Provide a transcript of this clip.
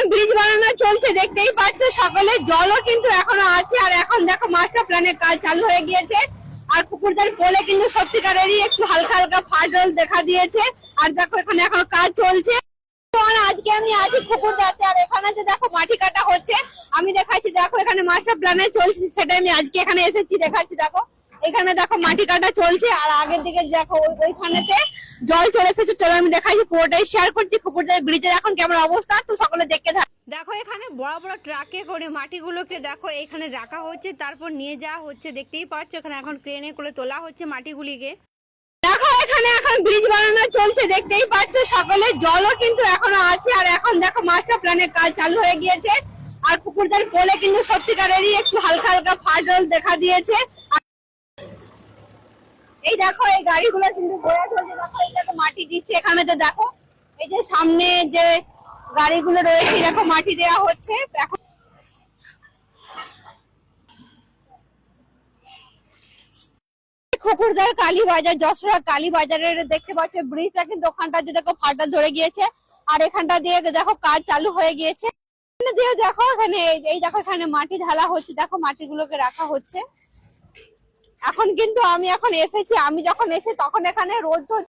এখন ব্রিজ বানানো চলছে, দেখতেই পাচ্ছ সকলে, জলও কিন্তু এখনো আছে। আর এখন দেখো মাস্টার প্ল্যানের কাজ চালু হয়ে গিয়েছে। আর পুকুরটার পোলে কিন্তু সত্যিকারেরই একটু হালকা হালকা ফাটল দেখা দিয়েছে। আর দেখো এখানে এখন কাজ চলছে। আজকে আমি আছি পুকুরটাতে, আর এখানে যে দেখো মাটি কাটা হচ্ছে, আমি দেখাচ্ছি। দেখো এখানে মাস্টার প্ল্যানে চলছে, সেটা আমি আজকে এখানে এসেছি, দেখাচ্ছি। দেখো এখানে দেখো মাটি কাটা চলছে, আর আগের দিকে দেখো ওইখানেতে জল চলে এসেছে। চলো আমি দেখাচ্ছি, পুরোটাই শেয়ার করছি পুকুরটার ব্রিজের এখন কেমন অবস্থা, তো সকলে দেখতে থাকো। দেখো এখানে বড় বড় ট্রাকে করে মাটিগুলোকে দেখো এখানে রাখা হচ্ছে, তারপর নিয়ে যাওয়া হচ্ছে। দেখতেই পাচ্ছ এখানে এখন ক্রেনে করে তোলা হচ্ছে মাটিগুলিকে। দেখো এখানে এখন ব্রিজ বানানো চলছে, দেখতেই পাচ্ছ সকলে, জলও কিন্তু এখনো আছে। আর এখন দেখো মাস্টার প্ল্যানের কাজ চালু হয়ে গিয়েছে। আর পুকুরটার পোলে কিন্তু সত্যিকারেরই একটু হালকা হালকা ফাটল দেখা দিয়েছে। এই দেখো এই গাড়িগুলো কিন্তু বয়ে চলছে। দেখো এই দেখো মাটি দিচ্ছে এখানে, তো দেখো এই যে সামনে যে গাড়িগুলো রয়েছে, দেখো মাটি দেওয়া হচ্ছে এখন। খকুরদার কালীবাজার, যশোর কালীবাজারের দেখতে পাচ্ছ ব্রিজটা কিন্তু ওখানটা দিয়ে দেখো ফাটল ধরে গিয়েছে। আর এখানটা দিয়ে দেখো কাজ চালু হয়ে গিয়েছে। এখানে দিয়ে দেখো এখানে এই দেখো এখানে মাটি ঢালা হচ্ছে, দেখো মাটিগুলোকে রাখা হচ্ছে। এখন কিন্তু আমি এখন এসেছি, আমি যখন এসে তখন এখানে রোদ